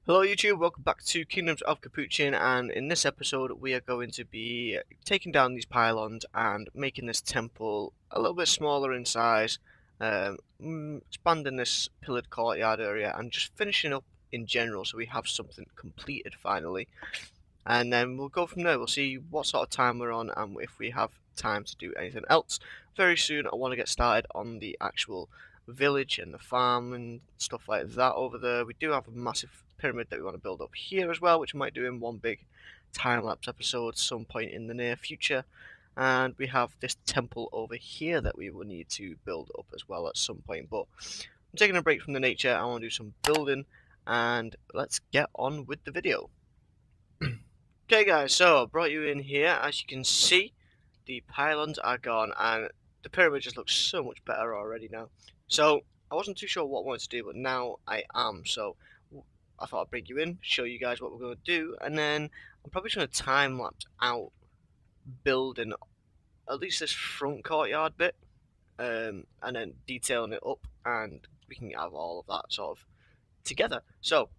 Hello YouTube, welcome back to Kingdoms of Capuchin, and in this episode we are going to be taking down these pylons and making this temple a little bit smaller in size, expanding this pillared courtyard area and just finishing up in general so we have something completed finally. And then we'll go from there. We'll see what sort of time we're on and if we have time to do anything else. Very soon I want to get started on the actual village and the farm and stuff like that over there. We do have a massive pyramid that we want to build up here as well, which we might do in one big time-lapse episode some point in the near future. And we have this temple over here that we will need to build up as well at some point. But I'm taking a break from the nature. I want to do some building, and let's get on with the video. Okay guys, so I brought you in here. As you can see, the pylons are gone and the pyramid just looks so much better already now. So I wasn't too sure what I wanted to do, but now I am. So I thought I'd bring you in, show you guys what we're going to do, and then I'm probably just going to time lapse out building at least this front courtyard bit, and then detailing it up, and we can have all of that sort of together. So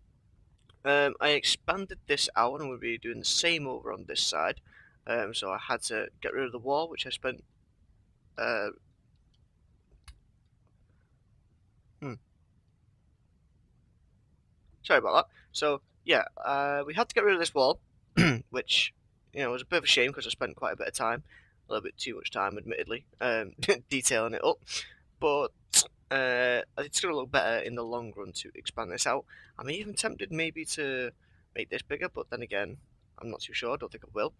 I expanded this out and we'll be doing the same over on this side. So I had to get rid of the wall, which I spent sorry about that. So yeah, we had to get rid of this wall, which was a bit of a shame because I spent quite a bit of time, a little bit too much time, admittedly, detailing it up. But it's going to look better in the long run to expand this out. I'm even tempted maybe to make this bigger, but then again, I'm not too sure. I don't think I will.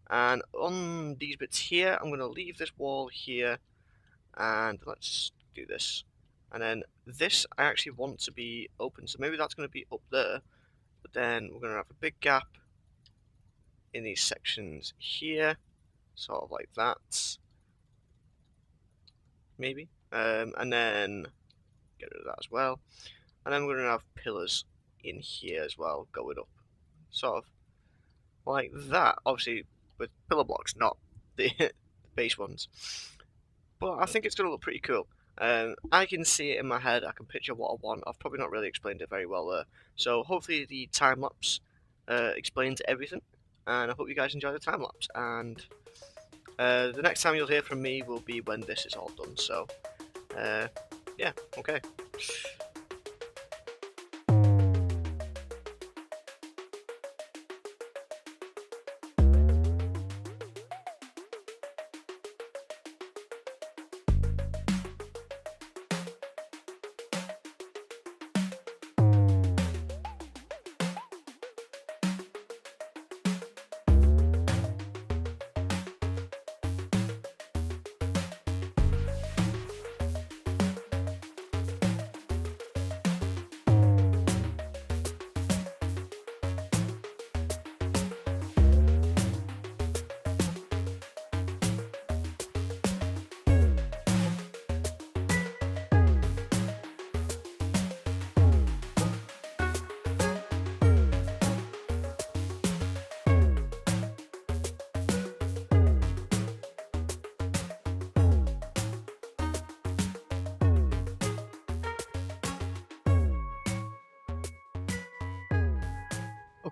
And on these bits here, I'm going to leave this wall here, and let's do this. And then this I actually want to be open, so maybe that's going to be up there. But then we're going to have a big gap in these sections here, sort of like that, maybe. And then get rid of that as well. And then we're going to have pillars in here as well, going up, sort of like that. Obviously with pillar blocks, not the base ones. But I think it's going to look pretty cool. I can see it in my head, I can picture what I want. I've probably not really explained it very well there. So hopefully the time-lapse explains everything. And I hope you guys enjoy the time-lapse. And the next time you'll hear from me will be when this is all done. So yeah, okay.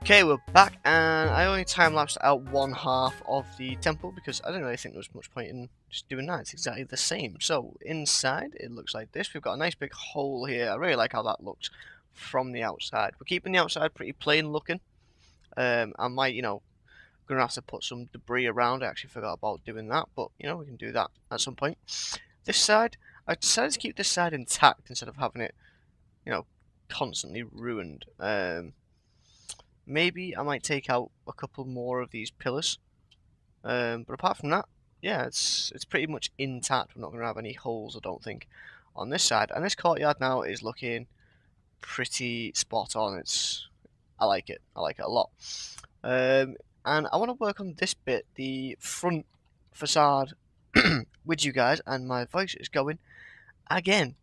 Okay, we're back, and I only time-lapsed out one half of the temple because I didn't really think there was much point in just doing that. It's exactly the same. So inside, it looks like this. We've got a nice big hole here. I really like how that looks from the outside. We're keeping the outside pretty plain looking. I might, gonna have to put some debris around. I actually forgot about doing that, but we can do that at some point. This side, I decided to keep this side intact instead of having it, constantly ruined. Maybe I might take out a couple more of these pillars. But apart from that, yeah, it's pretty much intact. We're not going to have any holes, I don't think, on this side. And this courtyard now is looking pretty spot on. I like it. I like it a lot. And I want to work on this bit, the front facade, with you guys. And my voice is going again.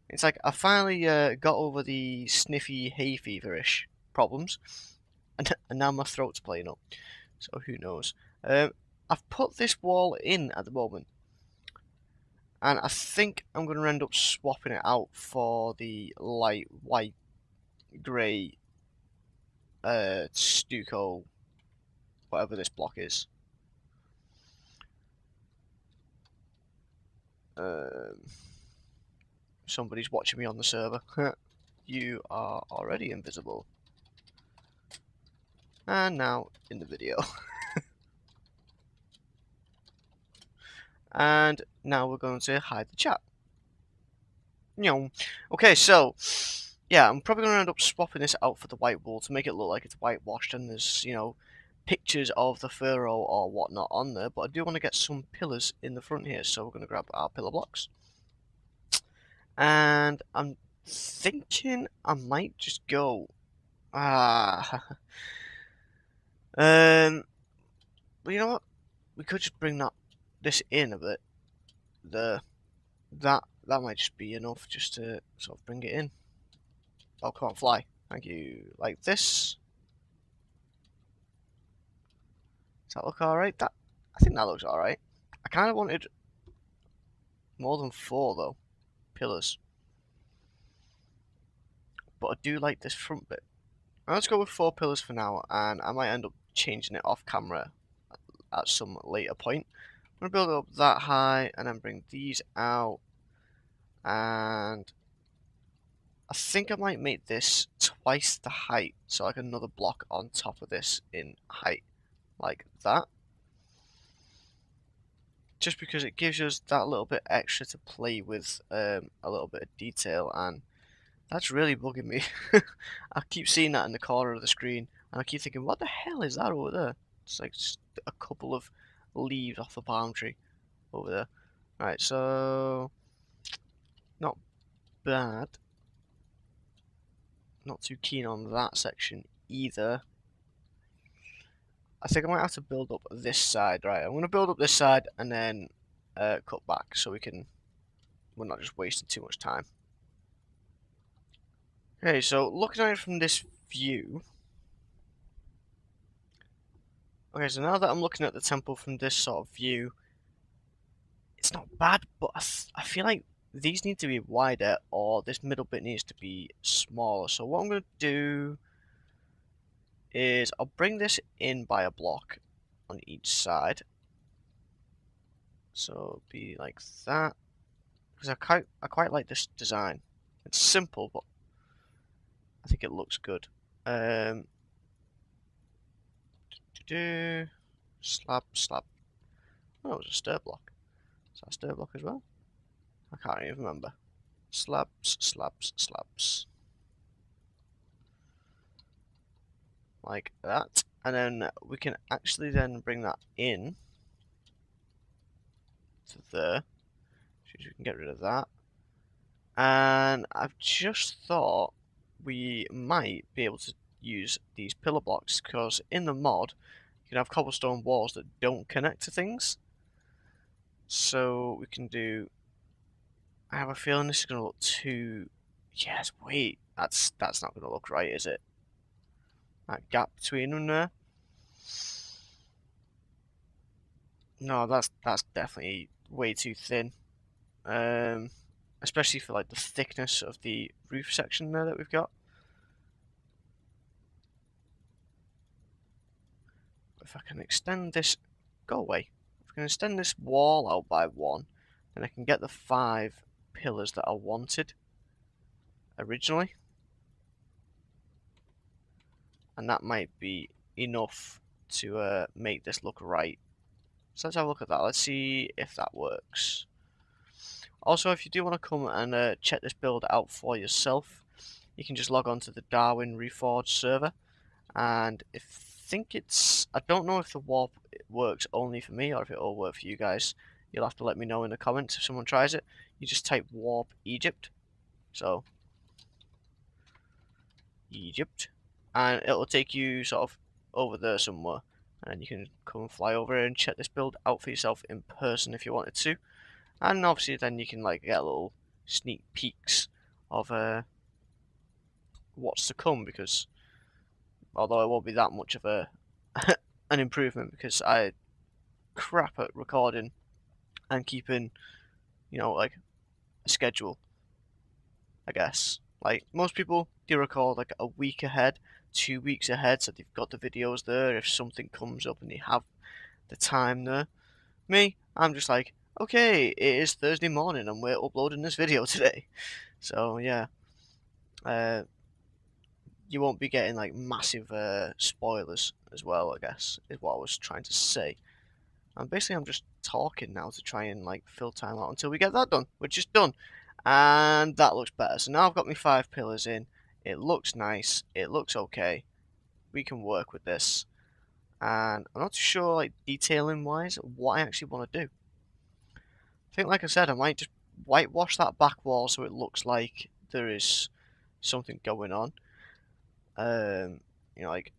It's like I finally got over the sniffy hay fever-ish problems, and now my throat's playing up, so who knows. I've put this wall in at the moment, And I think I'm going to end up swapping it out for the light white grey stucco, whatever this block is. Somebody's watching me on the server. You are already invisible. And now in the video. And now we're going to hide the chat. Okay, so yeah, I'm probably going to end up swapping this out for the white wool to make it look like it's whitewashed and there's, pictures of the furrow or whatnot on there, but I do want to get some pillars in the front here, so we're going to grab our pillar blocks. And I'm thinking I might just go... but you know what? We could just bring this in a bit. That might just be enough just to sort of bring it in. Oh, come on, fly. Thank you. Like this. Does that look alright? I think that looks alright. I kind of wanted more than 4, though, pillars. But I do like this front bit. Now, let's go with 4 pillars for now, and I might end up changing it off camera at some later point. I'm going to build it up that high, and then bring these out. And I think I might make this twice the height, so like another block on top of this in height, like that. Just because it gives us that little bit extra to play with, a little bit of detail, and that's really bugging me. I keep seeing that in the corner of the screen, and I keep thinking, what the hell is that over there? It's like just a couple of leaves off the palm tree over there. Right, so not bad. Not too keen on that section either. I think I might have to build up this side. Right, I'm going to build up this side and then cut back so we're not just wasting too much time. Okay, so looking at it from this view. Okay, so now that I'm looking at the temple from this sort of view, it's not bad, but I feel like these need to be wider or this middle bit needs to be smaller. So what I'm going to do is I'll bring this in by a block on each side. So it'll be like that. Because I quite like this design. It's simple, but I think it looks good. Slab. Oh, it was a stair block. Is that a stair block as well? I can't even remember. Slabs. Like that. And then we can actually then bring that in to there. So we can get rid of that. And I've just thought we might be able to use these pillar blocks, because in the mod you can have cobblestone walls that don't connect to things. So we can do... I have a feeling this is going to look too... Yes, wait. That's not going to look right, is it? That gap between them there. No, that's definitely way too thin. Especially for like the thickness of the roof section there that we've got. If I can extend this... Go away. If I can extend this wall out by 1, then I can get the 5 pillars that I wanted originally. And that might be enough to make this look right. So let's have a look at that. Let's see if that works. Also, if you do want to come and check this build out for yourself, you can just log on to the Darwin Reforged server. And I don't know if the warp works only for me or if it will work for you guys. You'll have to let me know in the comments if someone tries it. You just type warp Egypt. So, Egypt. And it'll take you sort of over there somewhere. And you can come and fly over and check this build out for yourself in person if you wanted to. And obviously then you can like get little sneak peeks of what's to come, because although it won't be that much of an improvement, because I crap at recording and keeping you know, like a schedule, I guess. Like most people, they record like a week ahead, 2 weeks ahead, so they've got the videos there if something comes up and they have the time there. Me, I'm just like, okay, it is Thursday morning and we're uploading this video today. So yeah, uh, you won't be getting like massive spoilers as well, I guess, is what I was trying to say. And basically I'm just talking now to try and like fill time out until we get that done, which is done. And that looks better. So now I've got my 5 pillars in. It looks nice. It looks okay. We can work with this. And I'm not too sure, like, detailing wise, what I actually want to do. I think, like I said, I might just whitewash that back wall so it looks like there is something going on. You know, like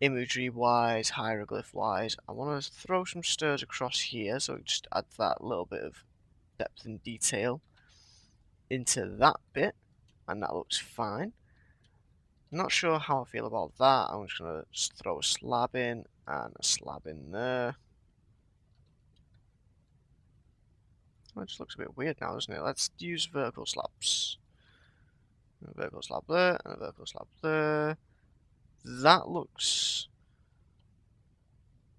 imagery wise, hieroglyph wise. I want to throw some stairs across here so it just adds that little bit of depth and detail into that bit, and that looks fine. Not sure how I feel about that. I'm just gonna throw a slab in and a slab in there. It just looks a bit weird now, doesn't it? Let's use vertical slabs. A vertical slab there and a vertical slab there. That looks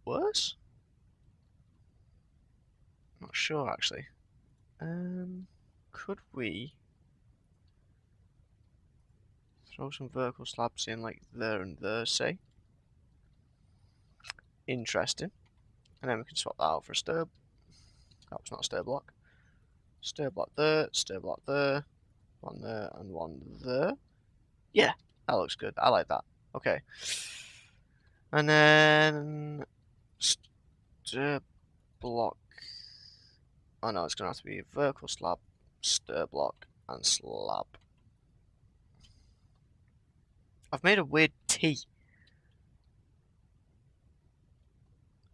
worse? Not sure actually. Could we throw some vertical slabs in like there and there, say? Interesting. And then we can swap that out for a stir. That was not a stir block. Stir block there, stir block there. One there and one there. Yeah, that looks good. I like that. Okay. And then stir block. Oh no, it's gonna have to be vertical slab, stir block, and slab. I've made a weird T.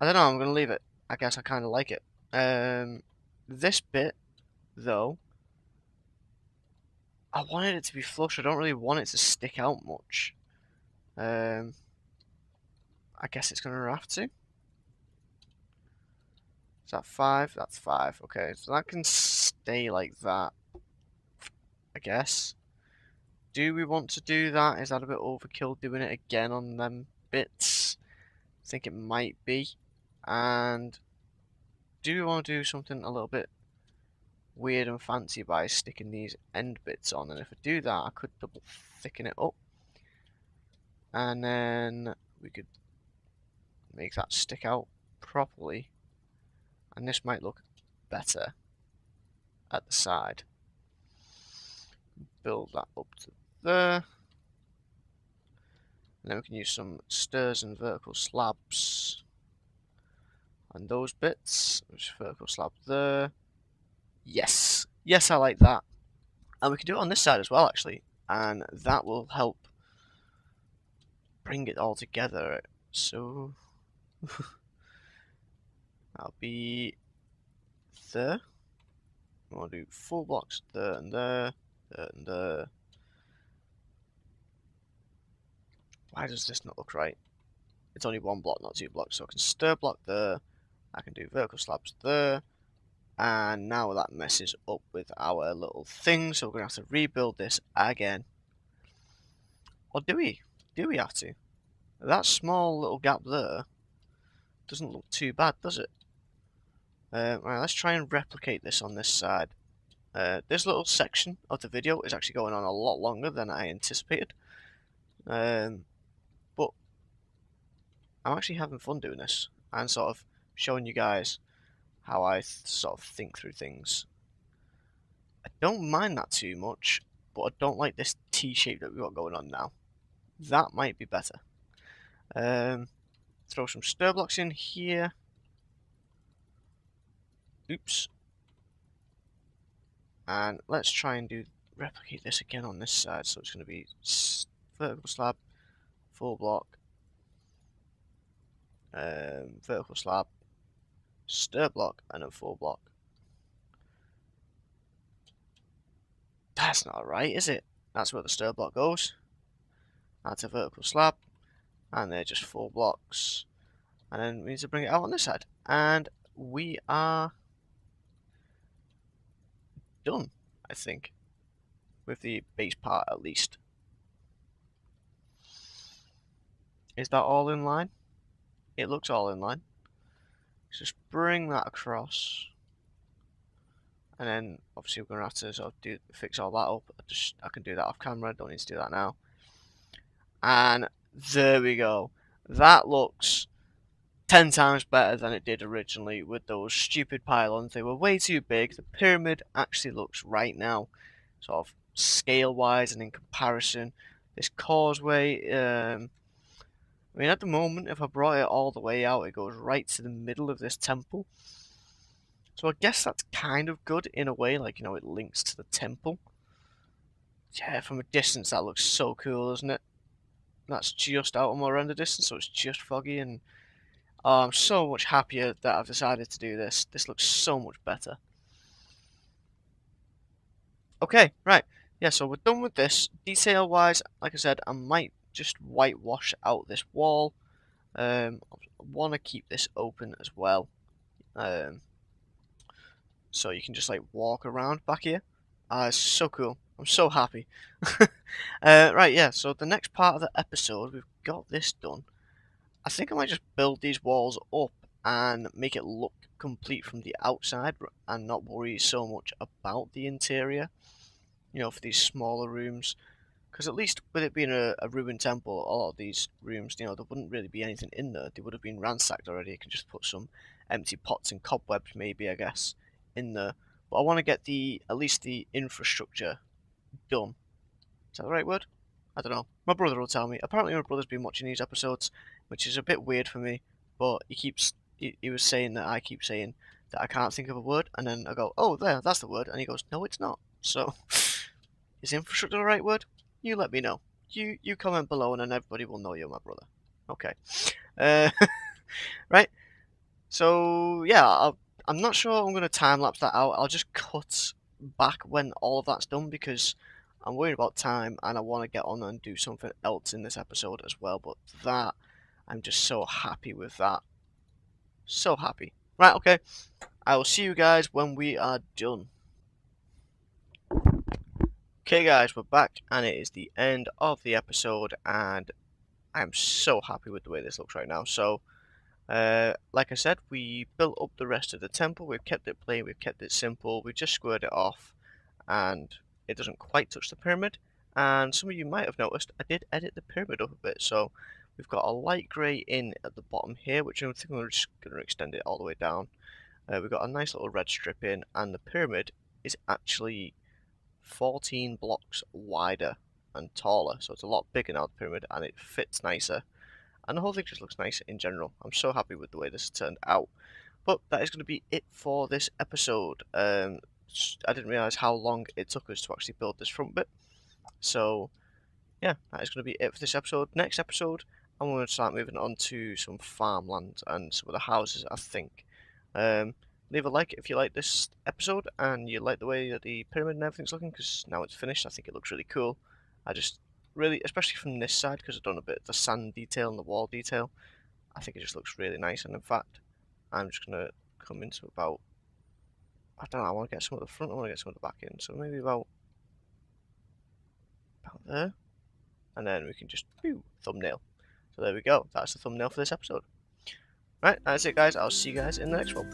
I don't know, I'm gonna leave it. I guess I kinda like it. This bit, though, I wanted it to be flush. I don't really want it to stick out much. I guess it's gonna have to. Is that 5? That's 5. Okay, so that can stay like that, I guess. Do we want to do that? Is that a bit overkill doing it again on them bits? I think it might be. And do we want to do something a little bit weird and fancy by sticking these end bits on? And if I do that, I could double thicken it up. And then we could make that stick out properly. And this might look better at the side. Build that up to there. And then we can use some stairs and vertical slabs. And those bits, which vertical slab there. Yes. Yes, I like that. And we can do it on this side as well, actually. And that will help bring it all together. So that'll be there. We'll do 4 blocks there and there, there and there. Why does this not look right? It's only 1 block, not 2 blocks. So I can stir block there. I can do vertical slabs there. And now that messes up with our little thing. So we're going to have to rebuild this again. Or do we? Do we have to? That small little gap there doesn't look too bad, does it? Right, let's try and replicate this on this side. This little section of the video is actually going on a lot longer than I anticipated. But I'm actually having fun doing this and sort of showing you guys how I sort of think through things. I don't mind that too much, but I don't like this T shape that we've got going on now. That might be better. Throw some stir blocks in here. Oops. And let's try and replicate this again on this side. So it's going to be vertical slab, 4 block, vertical slab, stir block, and then 4 block. That's not right, is it? That's where the stir block goes. That's a vertical slab, and they're just 4 blocks. And then we need to bring it out on this side. And we are done, I think, with the base part at least. Is that all in line? It looks all in line. Just bring that across. And then obviously we're gonna have to sort of fix all that up. I can do that off camera, don't need to do that now. And there we go. That looks 10 times better than it did originally with those stupid pylons. They were way too big. The pyramid actually looks right now, sort of scale wise and in comparison. This causeway, I mean, at the moment, if I brought it all the way out, it goes right to the middle of this temple. So I guess that's kind of good in a way, like, you know, it links to the temple. Yeah, from a distance that looks so cool, doesn't it? That's just out of my render distance, so it's just foggy, and I'm so much happier that I've decided to do this. This looks so much better. Okay, right. Yeah, so we're done with this. Detail-wise, like I said, I might just whitewash out this wall. I want to keep this open as well. So you can just like walk around back here. It's so cool. I'm so happy. Right, yeah, so the next part of the episode, we've got this done. I think I might just build these walls up and make it look complete from the outside and not worry so much about the interior, you know, for these smaller rooms. Because at least with it being a ruined temple, a lot of these rooms, you know, there wouldn't really be anything in there. They would have been ransacked already. I can just put some empty pots and cobwebs maybe, I guess, in there. But I want to get at least the infrastructure done. Is that the right word? I don't know. My brother will tell me. Apparently my brother's been watching these episodes, which is a bit weird for me, but he was saying that I keep saying that I can't think of a word, and then I go, oh, there, that's the word, and he goes, no, it's not. So, is infrastructure the right word? You let me know. You comment below, and then everybody will know you're my brother. Okay. Right. So, yeah, I'm not sure I'm going to time-lapse that out. I'll just cut back when all of that's done, because I'm worried about time, and I want to get on and do something else in this episode as well, but that, I'm just so happy with that. So happy. Right, okay. I will see you guys when we are done. Okay guys, we're back, and it is the end of the episode, and I'm so happy with the way this looks right now. So, like I said, we built up the rest of the temple, we've kept it plain, we've kept it simple, we just squared it off, and it doesn't quite touch the pyramid. And some of you might have noticed I did edit the pyramid up a bit, so we've got a light grey in at the bottom here, which I think we're just going to extend it all the way down. We've got a nice little red strip in, and the pyramid is actually 14 blocks wider and taller, so it's a lot bigger now, the pyramid, and it fits nicer. And the whole thing just looks nicer in general. I'm so happy with the way this turned out. But that is going to be it for this episode. I didn't realise how long it took us to actually build this front bit. So, yeah, that is going to be it for this episode. Next episode, I'm going to start moving on to some farmland and some of the houses, I think. Leave a like if you like this episode and you like the way that the pyramid and everything's looking, because now it's finished, I think it looks really cool. I just really, especially from this side, because I've done a bit of the sand detail and the wall detail, I think it just looks really nice. And in fact, I'm just going to come into about, I don't know, I want to get some of the front, I want to get some of the back in, so maybe about there, and then we can just, thumbnail. So there we go, that's the thumbnail for this episode. Right, that's it guys, I'll see you guys in the next one.